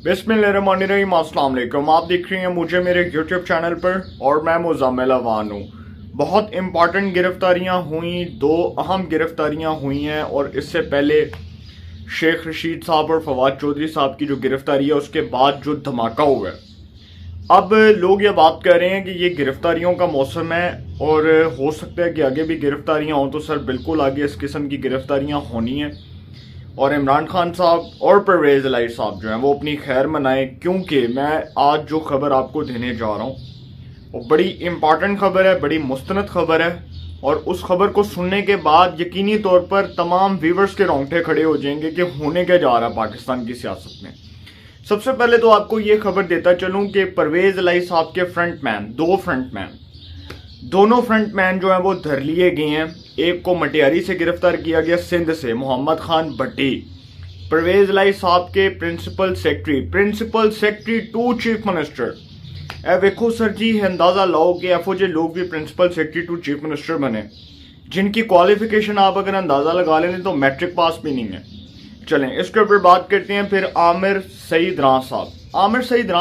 बिस्मिल्लाहिर्रहमानिर्रहीम, अस्सलाम वालेकुम। आप देख रहे हैं मुझे मेरे यूट्यूब चैनल पर और मैं मुज़म्मिल अवान हूँ। बहुत इम्पॉर्टेंट गिरफ्तारियाँ हुई, दो अहम गिरफ्तारियाँ हुई हैं और इससे पहले शेख रशीद साहब और फवाद चौधरी साहब की जो गिरफ्तारी है उसके बाद जो धमाका हुआ है। अब लोग ये बात कर रहे हैं कि ये गिरफ्तारियों का मौसम है और हो सकता है कि आगे भी गिरफ्तारियाँ हों, तो सर बिल्कुल आगे इस किस्म की गिरफ्तारियाँ होनी हैं और इमरान खान साहब और परवेज़ इलाही साहब जो हैं वो अपनी खैर मनाएं, क्योंकि मैं आज जो खबर आपको देने जा रहा हूँ वो बड़ी इम्पॉर्टेंट खबर है, बड़ी मुस्तनद खबर है और उस खबर को सुनने के बाद यकीनी तौर पर तमाम व्यूवर्स के रोंगटे खड़े हो जाएंगे कि होने क्या जा रहा है पाकिस्तान की सियासत में। सबसे पहले तो आपको ये खबर देता चलूँ कि परवेज़ इलाही साहब के दोनों फ्रंटमैन जो हैं वो धर लिए गए हैं। एक को मटियारी से गिरफ्तार किया गया, सिंध से, मोहम्मद खान भट्टी, परवेज़ इलाही साहब के principal secretary to chief minister. ए वेखो सर जी, अंदाज़ा लाओ कि एफओजे लोग भी principal secretary to chief minister बने, जिनकी क्वालिफिकेशन आप अगर अंदाज़ा लगा लें तो मैट्रिक पास भी नहीं है। चलें इसके ऊपर बात करते हैं। फिर आमिर सईद रां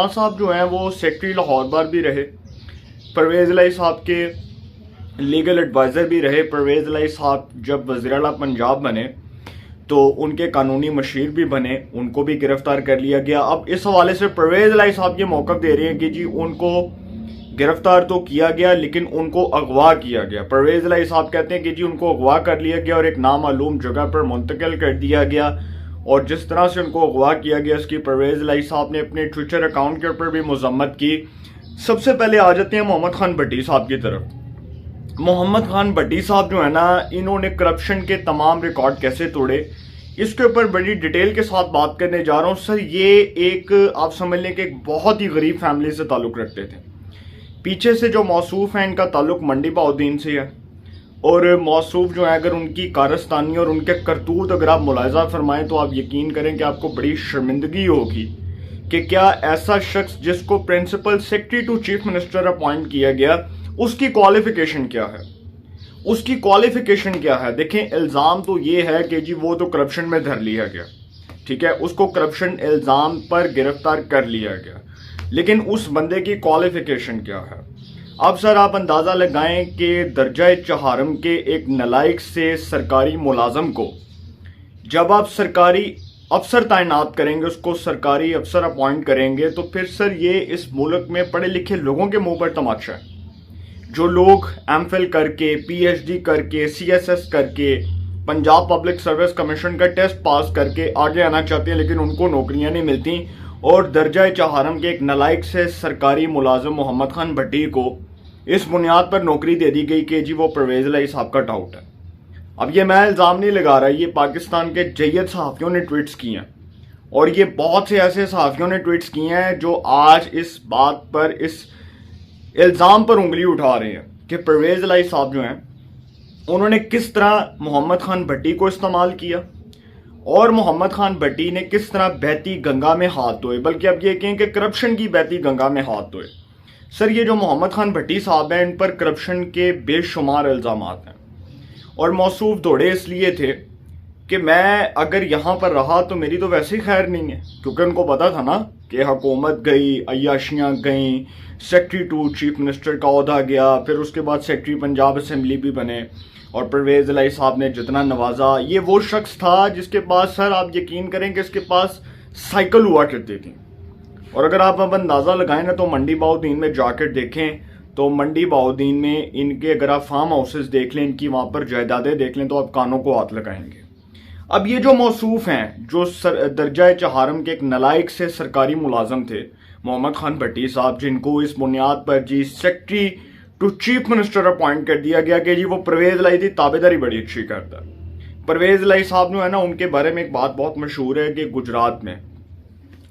साहब जो हैं वो सेक्रेटरी लाहौर बार भी रहे, परवेज़ इलाही साहब के लीगल एडवाइज़र भी रहे। परवेज़ इलाही साहब जब वज़ीर आला पंजाब बने तो उनके कानूनी मशीर भी बने, उनको भी गिरफ्तार कर लिया गया। अब इस हवाले से परवेज़ इलाही साहब ये मौक़िफ़ दे रहे हैं कि जी उनको गिरफ्तार तो किया गया लेकिन उनको अगवा किया गया। परवेज़ इलाही साहब कहते हैं कि जी उनको अगवा कर लिया गया और एक नामालूम जगह पर मुंतकिल कर दिया गया, और जिस तरह से उनको अगवा किया गया इसकी परवेज़ इलाही साहब ने अपने ट्विटर अकाउंट के ऊपर भी मज़म्मत की। सबसे पहले आ जाते हैं मोहम्मद खान भट्टी साहब की तरफ। मोहम्मद खान भट्टी साहब जो है ना, इन्होंने करप्शन के तमाम रिकॉर्ड कैसे तोड़े, इसके ऊपर बड़ी डिटेल के साथ बात करने जा रहा हूँ। सर ये एक आप समझ लें कि एक बहुत ही गरीब फैमिली से ताल्लुक़ रखते थे। पीछे से जो मौसूफ़ हैं इनका ताल्लुक़ मंडी बहाउद्दीन से है, और मौसूफ़ जो है अगर उनकी कारस्तानी और उनके करतूत अगर आप मुलाहिज़ा फरमाएँ तो आप यकीन करें कि आपको बड़ी शर्मिंदगी होगी कि क्या ऐसा शख्स जिसको principal secretary to chief minister appoint किया गया उसकी क्वालिफिकेशन क्या है। देखें, इल्ज़ाम तो ये है कि जी वो तो करप्शन में धर लिया गया, ठीक है, उसको करप्शन इल्ज़ाम पर गिरफ्तार कर लिया गया, लेकिन उस बंदे की क्वालिफिकेशन क्या है। अब सर आप अंदाज़ा लगाएं कि दर्जा चहारम के एक नलायक से सरकारी मुलाजम को जब आप सरकारी अफसर तैनात करेंगे, उसको सरकारी अफसर अपॉइंट करेंगे, तो फिर सर ये इस मुल्क में पढ़े लिखे लोगों के मुंह पर तमाशा है। जो लोग एमफिल करके, पीएचडी करके, सीएसएस करके, पंजाब पब्लिक सर्विस कमीशन का टेस्ट पास करके आगे आना चाहते हैं लेकिन उनको नौकरियां नहीं मिलती, और दर्जा चहारम के एक नलायक से सरकारी मुलाजिम मोहम्मद खान भट्टी को इस बुनियाद पर नौकरी दे दी गई कि जी वो परवेज़ इलाही साहब का डाउट है। अब ये मैं इल्ज़ाम नहीं लगा रहा, ये पाकिस्तान के जय्यद सहाफ़ियों ने ट्वीट्स किए हैं, और ये बहुत से ऐसे सहाफ़ियों ने ट्वीट्स किए हैं जो आज इस बात पर, इस इल्ज़ाम पर उंगली उठा रहे हैं कि परवेज़ इलाही साहब जो हैं उन्होंने किस तरह मोहम्मद खान भट्टी को इस्तेमाल किया और मोहम्मद खान भट्टी ने किस तरह बहती गंगा में हाथ धोए, बल्कि अब ये कहें कि करप्शन की बहती गंगा में हाथ धोए। सर ये जो मोहम्मद खान भट्टी साहब हैं इन पर करप्शन के बेशुमार इल्ज़ामात हैं, और मौसूफ़ दौड़े इसलिए थे कि मैं अगर यहाँ पर रहा तो मेरी तो वैसे ही खैर नहीं है, क्योंकि उनको पता था ना कि हुकूमत गई, अय्याशियाँ गईं, सेक्रेटरी टू चीफ मिनिस्टर का ओहदा गया, फिर उसके बाद सेक्रेटरी पंजाब असेंबली भी बने, और परवेज़ इलाही साहब ने जितना नवाजा, ये वो शख्स था जिसके पास सर आप यकीन करें कि इसके पास साइकिल हुआ करती थी। और अगर आप अब अंदाज़ा लगाएं ना तो मंडी बहाउद्दीन में जाकर देखें तो मंडी बहाउद्दीन में इनके अगर आप फार्म हाउसेस देख लें, इनकी वहाँ पर जायदादें देख लें तो आप कानों को हाथ लगाएंगे। अब ये जो मौसूफ़ हैं जो दर्जा चहारम के एक नलायक से सरकारी मुलाजम थे मोहम्मद खान भट्टी साहब, जिनको इस बुनियाद पर जी secretary to chief minister appoint कर दिया गया कि जी वो परवेज़ इलाही की ताबेदारी बड़ी अच्छी करता है। परवेज़ इलाही साहब जो है ना, उनके बारे में एक बात बहुत मशहूर है कि गुजरात में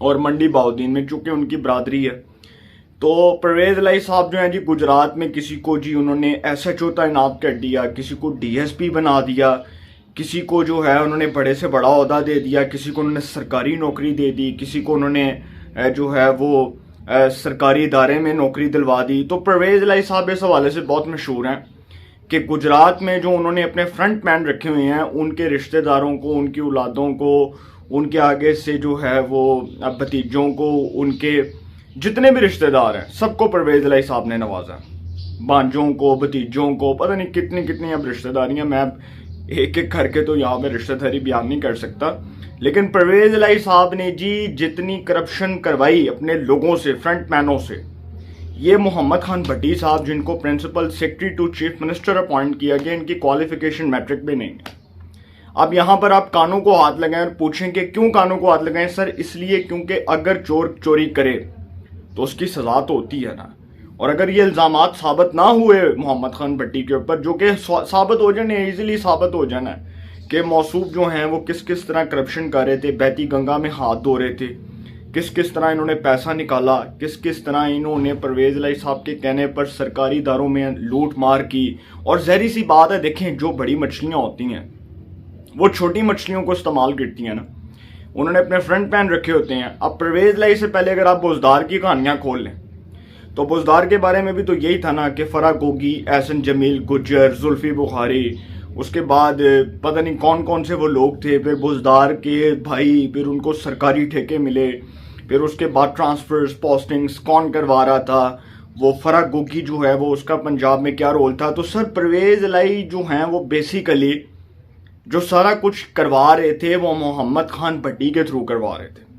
और मंडी बहाउद्दीन में चूँकि उनकी बरादरी है, तो परवेज़ इलाही साहब जो हैं जी गुजरात में किसी को जी उन्होंने SHO तैनात कर दिया, किसी को DSP बना दिया, किसी को जो है उन्होंने बड़े से बड़ा ओहदा दे दिया, किसी को उन्होंने सरकारी नौकरी दे दी, किसी को उन्होंने जो है वो सरकारी इदारे में नौकरी दिलवा दी। तो परवेज़ इलाही साहब इस हवाले से बहुत मशहूर हैं कि गुजरात में जो उन्होंने अपने फ्रंट मैन रखे हुए हैं उनके रिश्तेदारों को, उनकी औलादों को, उनके आगे से जो है वो भतीजों को, उनके जितने भी रिश्तेदार हैं सबको परवेज इलाही साहब ने नवाजा। भांजों को, भतीजों को, पता नहीं कितनी कितनी अब रिश्तेदारियां, मैं एक एक करके तो यहाँ पे रिश्तेदारी बयान नहीं कर सकता। लेकिन परवेज इलाही साहब ने जी जितनी करप्शन करवाई अपने लोगों से, फ्रंट मैनों से, ये मोहम्मद खान भट्टी साहब जिनको principal secretary to chief minister appoint किया गया, इनकी क्वालिफिकेशन मैट्रिक भी नहीं है। अब यहाँ पर आप कानों को हाथ लगाएं और पूछें कि क्यों कानों को हाथ लगाएं? सर इसलिए क्योंकि अगर चोर चोरी करे तो उसकी सजा तो होती है ना। और अगर ये इल्जामात साबित ना हुए मोहम्मद खान भट्टी के ऊपर, जो कि साबित हो जाने, इजीली साबित हो जाना है कि मौसूफ जो हैं वो किस किस तरह करप्शन कर रहे थे, बहती गंगा में हाथ धो रहे थे, किस किस तरह इन्होंने पैसा निकाला, किस किस तरह इन्होंने परवेज इलाही साहब के कहने पर सरकारी इदारों में लूट मार की। और जहरी सी बात है, देखें जो बड़ी मछलियाँ होती हैं वो छोटी मछलियों को इस्तेमाल करती हैं ना, उन्होंने अपने फ्रंट पैन रखे होते हैं। अब परवेज इलाही से पहले अगर आप बुज़दार की कहानियां खोल लें तो बुज़दार के बारे में भी तो यही था ना कि फराह गोगी, एहसन जमील, गुज्जर, जुल्फी बुखारी, उसके बाद पता नहीं कौन कौन से वो लोग थे, फिर बुज़दार के भाई, फिर उनको सरकारी ठेके मिले, फिर उसके बाद ट्रांसफर्स, पोस्टिंग्स कौन करवा रहा था, वो फराह गोगी जो है वो उसका पंजाब में क्या रोल था। तो सर परवेज इलाही जो हैं वो बेसिकली जो सारा कुछ करवा रहे थे वो मोहम्मद खान भट्टी के थ्रू करवा रहे थे।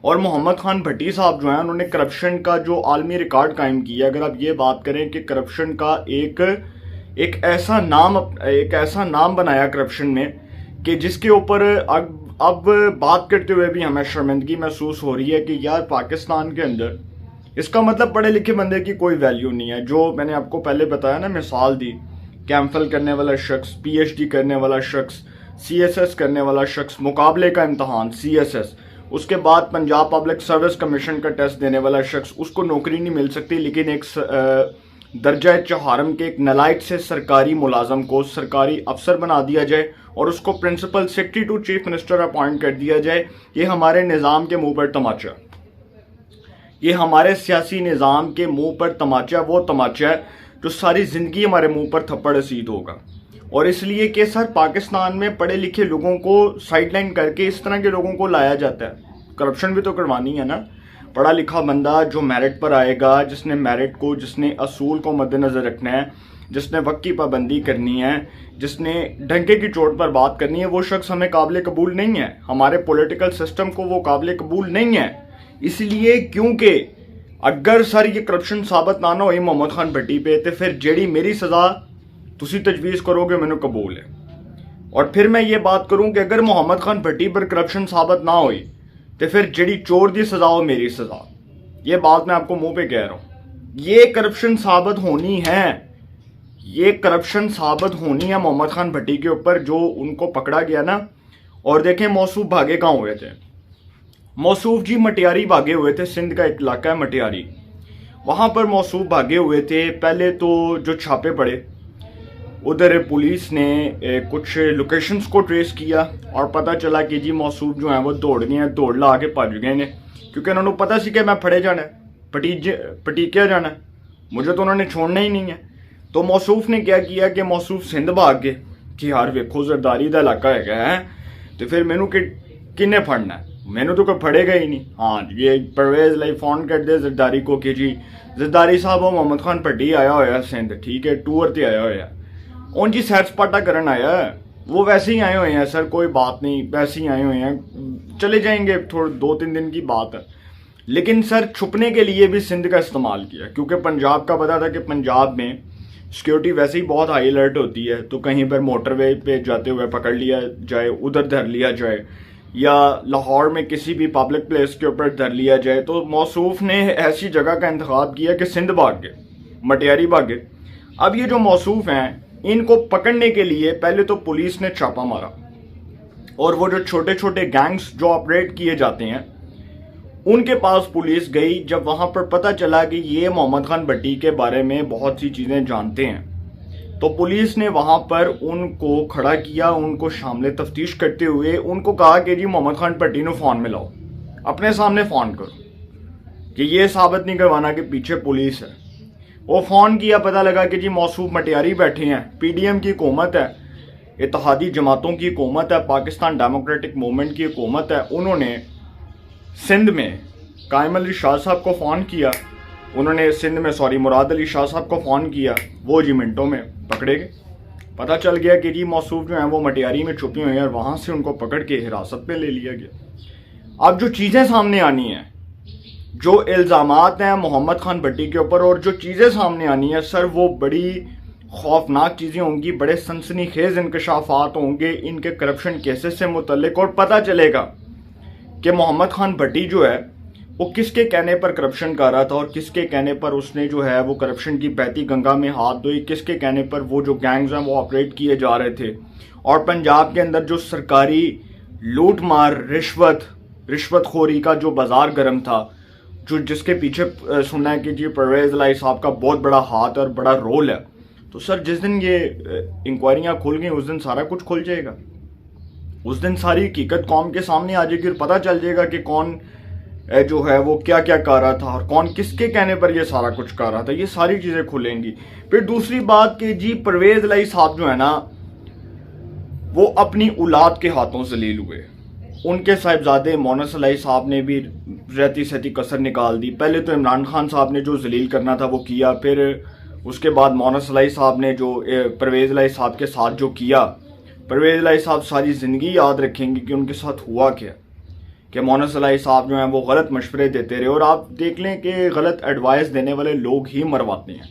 और मोहम्मद खान भट्टी साहब जो हैं उन्होंने करप्शन का जो आलमी रिकॉर्ड कायम किया। अगर आप ये बात करें कि करप्शन का एक ऐसा नाम बनाया करप्शन ने कि जिसके ऊपर अब बात करते हुए भी हमें शर्मिंदगी महसूस हो रही है कि यार पाकिस्तान के अंदर इसका मतलब पढ़े लिखे बंदे की कोई वैल्यू नहीं है। जो मैंने आपको पहले बताया ना, मिसाल दी, कैम्फल करने वाला शख्स, पीएचडी करने वाला शख्स, सीएसएस करने वाला शख्स, मुकाबले का इम्तहान सीएसएस, उसके बाद पंजाब पब्लिक सर्विस कमीशन का टेस्ट देने वाला शख्स, उसको नौकरी नहीं मिल सकती। लेकिन एक दर्जा चहारम के एक नलायक से सरकारी मुलाजम को सरकारी अफसर बना दिया जाए और उसको principal secretary to chief minister appoint कर दिया जाए। ये हमारे निज़ाम के मुंह पर तमाचा, ये हमारे सियासी निज़ाम के मुंह पर तमाचा, वो तमाचा है जो सारी ज़िंदगी हमारे मुंह पर थप्पड़ रसीद होगा। और इसलिए कि सर पाकिस्तान में पढ़े लिखे लोगों को साइडलाइन करके इस तरह के लोगों को लाया जाता है। करप्शन भी तो करवानी है ना। पढ़ा लिखा बंदा जो मेरिट पर आएगा, जिसने मेरिट को, जिसने असूल को मद्देनज़र रखना है, जिसने वक्त की पाबंदी करनी है, जिसने डंके की चोट पर बात करनी है, वो शख्स हमें काबिल कबूल नहीं है। हमारे पॉलिटिकल सिस्टम को वो काबिल कबूल नहीं है। इसलिए क्योंकि अगर सर ये करप्शन साबित ना होई मोहम्मद खान भट्टी पे, तो फिर जेड़ी मेरी सज़ा तुसी तजवीज़ करोगे मैनू कबूल है। और फिर मैं ये बात करूं कि अगर मोहम्मद खान भट्टी पर करप्शन साबित ना हुई तो फिर जेड़ी चोर दी सज़ा हो मेरी सज़ा। ये बात मैं आपको मुंह पे कह रहा हूं। ये करप्शन साबित होनी है, ये करप्शन साबित होनी है मोहम्मद खान भट्टी के ऊपर, जो उनको पकड़ा गया ना। और देखें मौसूफ भागे कहाँ हुए थे। मौसूफ जी मटियारी भागे हुए थे, सिंध का एक इलाका है मटियारी, वहां पर मौसूफ भागे हुए थे। पहले तो जो छापे पड़े, उधर पुलिस ने कुछ लोकेशंस को ट्रेस किया और पता चला कि जी मौसूफ जो हैं वो दौड़ गए हैं, दौड़ ला के भज गए हैं, क्योंकि उन्होंने पता सी कि मैं फड़े जाना है, पटीकिया जाना है, मुझे तो उन्होंने छोड़ना ही नहीं है। तो मौसूफ ने क्या किया कि मौसूफ सिंध भाग गए कि यार वेखो जरदारी का इलाका है, तो फिर मैनू किन्ने फड़ना है, मैनू तो कोई फड़ेगा ही नहीं। हाँ ये परवेज इलाही फोन कर दे जरदारी को कि जी जरदारी साहब वो मोहम्मद खान भट्टी आया होया सिंध, ठीक है, टूर ते आया होया, उन जी सैर सपाटा करन आया है, वो वैसे ही आए हुए हैं सर, कोई बात नहीं, वैसे ही आए हुए हैं, चले जाएंगे, थोड़े 2-3 दिन की बात है। लेकिन सर छुपने के लिए भी सिंध का इस्तेमाल किया, क्योंकि पंजाब का पता था कि पंजाब में सिक्योरिटी वैसे ही बहुत हाई अलर्ट होती है, तो कहीं पर मोटरवे पे जाते हुए पकड़ लिया जाए, उधर धर लिया जाए, या लाहौर में किसी भी पब्लिक प्लेस के ऊपर धर लिया जाए। तो मौसूफ ने ऐसी जगह का इंतखाब किया कि सिंध भाग गए, मटियारी भाग गए। अब ये जो मौसूफ हैं इनको पकड़ने के लिए पहले तो पुलिस ने छापा मारा, और वो जो छोटे छोटे गैंग्स जो ऑपरेट किए जाते हैं उनके पास पुलिस गई। जब वहां पर पता चला कि ये मोहम्मद खान भट्टी के बारे में बहुत सी चीजें जानते हैं, तो पुलिस ने वहां पर उनको खड़ा किया, उनको शामिल तफ्तीश करते हुए उनको कहा कि जी मोहम्मद खान भट्टी ने फोन मिलाओ, अपने सामने फोन करो, कि ये साबित नहीं करवाना कि पीछे पुलिस है। वो फोन किया, पता लगा कि जी मौसूफ मटियारी बैठे हैं, पीडीएम की हुकूमत है, इत्तेहादी जमातों की हुकूमत है, पाकिस्तान डेमोक्रेटिक मूवमेंट की हुकूमत है, उन्होंने सिंध में कायम अली शाह साहब को फ़ोन किया, उन्होंने सिंध में मुराद अली शाह साहब को फ़ोन किया, वो जी मिनटों में पकड़े गए। पता चल गया कि जी मौसूफ जो हैं वो मटियारी में छुपी हुई हैं और वहाँ से उनको पकड़ के हिरासत में ले लिया गया। अब जो चीज़ें सामने आनी हैं, जो इल्ज़ामात हैं मोहम्मद खान भट्टी के ऊपर, और जो चीज़ें सामने आनी है सर, वो बड़ी खौफनाक चीज़ें होंगी, बड़े सनसनीखेज इंकशाफात होंगे इनके करप्शन केसेस से मुतल्लिक, और पता चलेगा कि मोहम्मद खान भट्टी जो है वो किसके कहने पर करप्शन कर रहा था और किसके कहने पर उसने जो है वो करप्शन की बहती गंगा में हाथ धोई, किसके कहने पर वो जो गैंग्स हैं वो ऑपरेट किए जा रहे थे। और पंजाब के अंदर जो सरकारी लूट मार, रिश्वतखोरी का जो बाजार गर्म था, जो जिसके पीछे सुनना है कि जी परवेज़ इलाही साहब का बहुत बड़ा हाथ और बड़ा रोल है, तो सर जिस दिन ये इंक्वायरियाँ खुल गई उस दिन सारा कुछ खुल जाएगा। उस दिन सारी हकीकत कौम के सामने आ जाएगी और पता चल जाएगा कि कौन जो है वो क्या क्या कर रहा था और कौन किसके कहने पर ये सारा कुछ कर रहा था। ये सारी चीज़ें खुलेंगी। फिर दूसरी बात कि जी परवेज़ इलाही साहब जो है ना वो अपनी औलाद के हाथों जलील हुए। उनके साहिबजादे मोनस इलाही साहब ने भी रहती सहती कसर निकाल दी। पहले तो इमरान खान साहब ने जो जलील करना था वो किया, फिर उसके बाद मोनस इलाही साहब ने जो परवेज़ इलाही साहब के साथ जो किया, परवेज़ इलाही साहब सारी ज़िंदगी याद रखेंगे कि उनके साथ हुआ क्या, कि मोनस इलाही साहब जो हैं वो गलत मशवरे देते रहे। और आप देख लें कि गलत एडवाइस देने वाले लोग ही मरवाते हैं।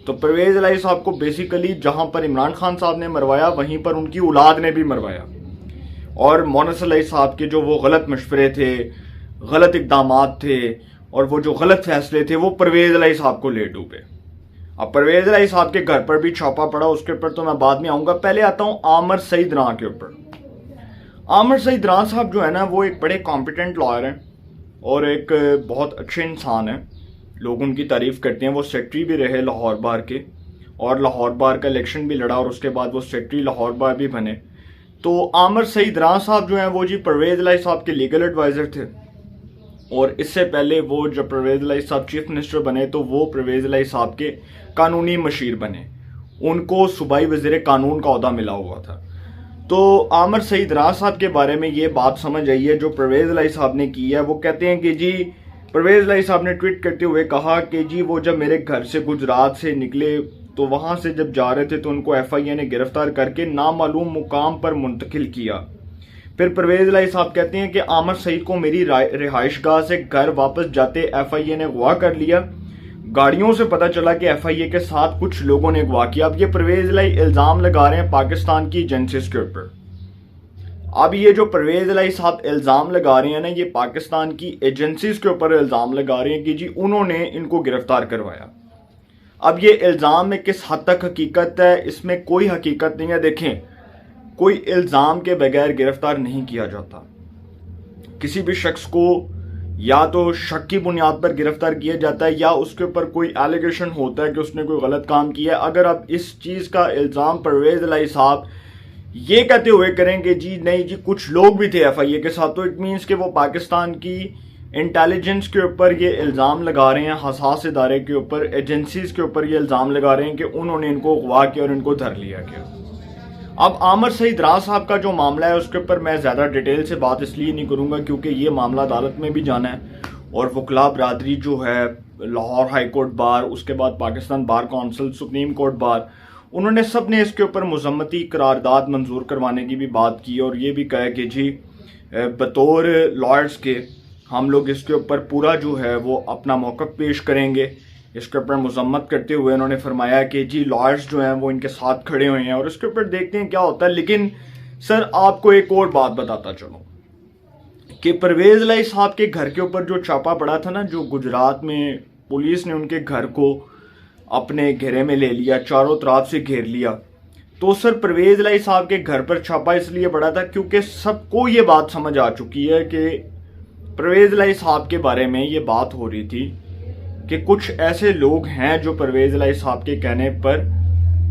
तो परवेज़ इलाही साहब को बेसिकली जहां पर इमरान खान साहब ने मरवाया वहीं पर उनकी औलाद ने भी मरवाया। और मोनस इलाही साहब के जो वो गलत मशवरे थे, गलत इकदामात थे और वो जो गलत फैसले थे वो परवेज़ इलाही साहब को ले डूबे। अब परवेज़ इलाही साहब के घर पर भी छापा पड़ा, उसके ऊपर तो मैं बाद में आऊँगा। पहले आता हूँ आमिर सईद रां के ऊपर। आमिर सईद रां साहब जो है ना वो एक बड़े कॉम्पिटेंट लॉयर हैं और एक बहुत अच्छे इंसान हैं। लोग उनकी तारीफ़ करते हैं। वो सेक्रेटरी भी रहे लाहौर बार के और लाहौर बार का इलेक्शन भी लड़ा और उसके बाद वो सेक्रेटरी लाहौर बार भी बने। तो आमिर सईद रां साहब जो हैं वो जी परवेज़ इलाही साहब के लीगल एडवाइज़र थे। और इससे पहले वो जब परवेज़ इलाही साहब चीफ मिनिस्टर बने तो वो परवेज़ इलाही साहब के कानूनी मशीर बने। उनको सूबाई वज़ीर कानून का ओहदा मिला हुआ था। तो आमिर सईद रां साहब के बारे में ये बात समझ आई है जो परवेज़ इलाही साहब ने की है। वो कहते हैं कि जी परवेज़ इलाही साहब ने ट्वीट करते हुए कहा कि जी वो जब मेरे घर से गुजरात से निकले तो वहाँ से जब जा रहे थे तो उनको FIA ने गिरफ्तार करके नामालूम मुकाम पर मुंतकिल किया। फिर परवेज़ इलाही साहब कहते हैं कि आमिर सईद को मेरी रिहाइशगाह से घर वापस जाते FIA ने अगवा कर लिया। गाड़ियों से पता चला कि FIA के साथ कुछ लोगों ने अगवा किया। अब ये परवेज़ इलाही इल्ज़ाम लगा रहे हैं पाकिस्तान की एजेंसीज के ऊपर। अब ये जो परवेज़ इलाही साहब इल्ज़ाम लगा रहे हैं ना, ये पाकिस्तान की एजेंसीज के ऊपर इल्ज़ाम लगा रहे हैं कि जी उन्होंने इनको गिरफ्तार करवाया। अब ये इल्ज़ाम में किस हद तक हकीकत है, इसमें कोई हकीकत नहीं है। देखें, कोई इल्ज़ाम के बगैर गिरफ्तार नहीं किया जाता। किसी भी शख्स को या तो शक की बुनियाद पर गिरफ्तार किया जाता है या उसके ऊपर कोई एलिगेशन होता है कि उसने कोई गलत काम किया। अगर अब इस चीज़ का इल्ज़ाम परवेज़ इलाही साहब ये कहते हुए करेंगे जी नहीं जी कुछ लोग भी थे FIA के साथ, तो इट मीन्स कि वो पाकिस्तान की इंटेलिजेंस के ऊपर ये इल्ज़ाम लगा रहे हैं, हसास इदारे के ऊपर, एजेंसीज के ऊपर ये इल्ज़ाम लगा रहे हैं कि उन्होंने इनको अगवा किया और इनको धर लिया गया। अब आमिर सईद रां साहब का जो मामला है उसके ऊपर मैं ज़्यादा डिटेल से बात इसलिए नहीं करूँगा क्योंकि ये मामला अदालत में भी जाना है और वकला बरादरी जो है, लाहौर हाई कोर्ट बार, उसके बाद Pakistan bar council, supreme court bar, उन्होंने सब ने इसके ऊपर मुज़म्मती करारदाद मंजूर करवाने की भी बात की और ये भी कहा कि जी बतौर लॉयर्स के हम लोग इसके ऊपर पूरा जो है वो अपना मौक़िफ़ पेश करेंगे। इसके ऊपर मजम्मत करते हुए उन्होंने फरमाया कि जी लॉयर्स जो हैं वो इनके साथ खड़े हुए हैं और इसके ऊपर देखते हैं क्या होता है। लेकिन सर आपको एक और बात बताता चलो कि परवेज़ इलाही साहब के घर के ऊपर जो छापा पड़ा था ना, जो गुजरात में पुलिस ने उनके घर को अपने घेरे में ले लिया, चारों तरफ से घेर लिया, तो सर परवेज़ इलाही साहब के घर पर छापा इसलिए पड़ा था क्योंकि सबको ये बात समझ आ चुकी है कि परवेज़ इलाही साहब के बारे में ये बात हो रही थी कि कुछ ऐसे लोग हैं जो परवेज़ इलाही साहब के कहने पर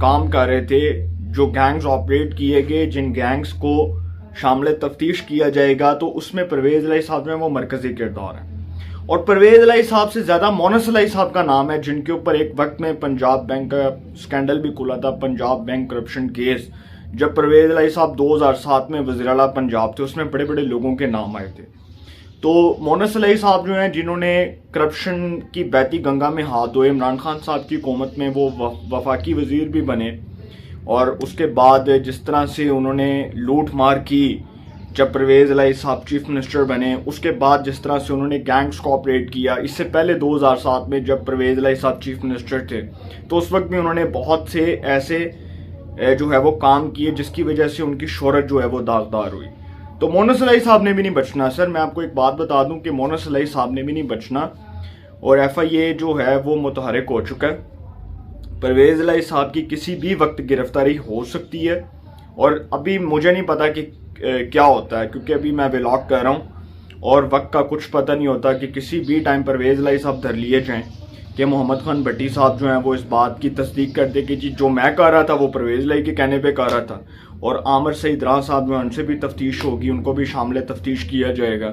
काम कर रहे थे, जो गैंग्स ऑपरेट किए गए, जिन गैंग्स को शामिल तफ्तीश किया जाएगा तो उसमें परवेज़ इलाही साहब में वो मरकज़ी किरदार है। और परवेज़ इलाही साहब से ज़्यादा मोनस इलाही साहब का नाम है, जिनके ऊपर एक वक्त में पंजाब बैंक का स्कैंडल भी खुला था, पंजाब बैंक करप्शन केस, जब परवेज इलाही साहब 2007 में वज़ीर आला पंजाब थे, उसमें बड़े बड़े लोगों के नाम आए थे। तो मोनस इलाही साहब जो हैं, जिन्होंने करप्शन की बहती गंगा में हाथ धोए, इमरान खान साहब की हुकूमत में वो वफाकी वज़ीर भी बने, और उसके बाद जिस तरह से उन्होंने लूट मार की जब परवेज इलाही साहब चीफ मिनिस्टर बने, उसके बाद जिस तरह से उन्होंने गैंग्स को ऑपरेट किया, इससे पहले 2007 में जब परवेज इलाही साहब चीफ मिनिस्टर थे तो उस वक्त भी उन्होंने बहुत से ऐसे जो है वो काम किए जिसकी वजह से उनकी शोहरत जो है वो दागदार हुई। तो मोनस इलाही साहब ने भी नहीं बचना। सर मैं आपको एक बात बता दूं कि मोनस इलाही साहब ने भी नहीं बचना, और FIA जो है वो मुतहरिक हो चुका है। परवेज इलाही साहब की किसी भी वक्त गिरफ्तारी हो सकती है, और अभी मुझे नहीं पता कि क्या होता है, क्योंकि अभी मैं व्लॉग कर रहा हूँ और वक्त का कुछ पता नहीं होता कि किसी भी टाइम परवेज इलाही साहब धर लिए जाएँ कि मोहम्मद खान भट्टी साहब जो हैं वो इस बात की तस्दीक कर दे कि जी जो मैं कर रहा था वो परवेज इलाही के कहने पे कर रहा था, और आमिर सईद राह साहब जो हैं उनसे भी तफ्तीश होगी, उनको भी शामिल तफ्तीश किया जाएगा।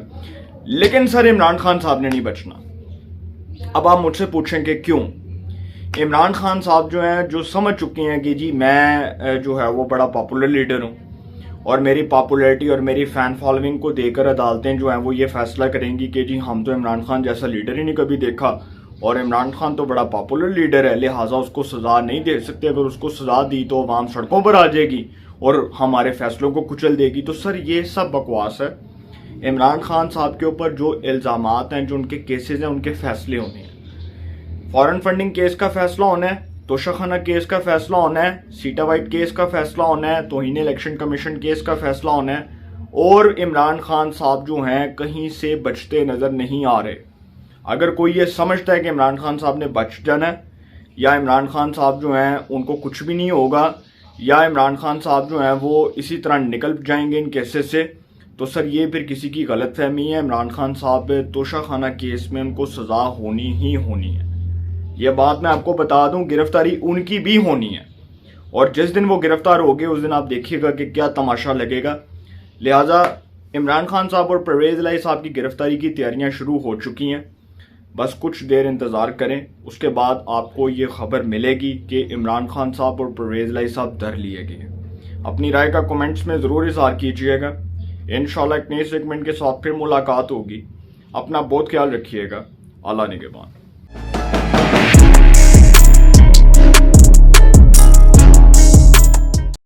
लेकिन सर इमरान खान साहब ने नहीं बचना। अब आप मुझसे पूछें कि क्यों? इमरान खान साहब जो हैं, जो समझ चुके हैं कि जी मैं जो है वो बड़ा पॉपुलर लीडर हूँ, और मेरी पॉपुलैरिटी और मेरी फ़ैन फॉलोइंग को देकर अदालतें जो हैं वो ये फैसला करेंगी कि जी हम तो इमरान खान जैसा लीडर ही नहीं कभी देखा, और इमरान खान तो बड़ा पॉपुलर लीडर है, लिहाजा उसको सज़ा नहीं दे सकते, अगर उसको सज़ा दी तो आवाम सड़कों पर आ जाएगी और हमारे फैसलों को कुचल देगी। तो सर ये सब बकवास है। इमरान खान साहब के ऊपर जो इल्ज़ामात हैं, जो उनके केसेस हैं, उनके फैसले होने हैं। फॉरेन फंडिंग केस का फैसला होना है, तोशाखाना केस का फैसला होना है, सीटा वाइट केस का फैसला होना है, तौहीन इलेक्शन कमीशन केस का फैसला होना है, और इमरान खान साहब जो हैं कहीं से बचते नज़र नहीं आ रहे। अगर कोई ये समझता है कि इमरान खान साहब ने बच जाना है, या इमरान खान साहब जो हैं उनको कुछ भी नहीं होगा, या इमरान खान साहब जो हैं वो इसी तरह निकल जाएंगे इन केसेस से, तो सर ये फिर किसी की गलत फहमी है। इमरान खान साहब तोशाखाना केस में उनको सज़ा होनी ही होनी है। ये बात मैं आपको बता दूं, गिरफ्तारी उनकी भी होनी है, और जिस दिन वो गिरफ्तार हो गए उस दिन आप देखिएगा कि क्या तमाशा लगेगा। लिहाजा इमरान खान साहब और परवेज इलाही साहब की गिरफ्तारी की तैयारियां शुरू हो चुकी हैं। बस कुछ देर इंतज़ार करें, उसके बाद आपको ये खबर मिलेगी कि इमरान खान साहब और परवेज इलाही साहब धर लिए गए। अपनी राय का कमेंट्स में ज़रूर इज़हार कीजिएगा। इंशाल्लाह एक नए सेगमेंट के साथ फिर मुलाकात होगी। अपना बहुत ख्याल रखिएगा। अल्लाह निगहबान।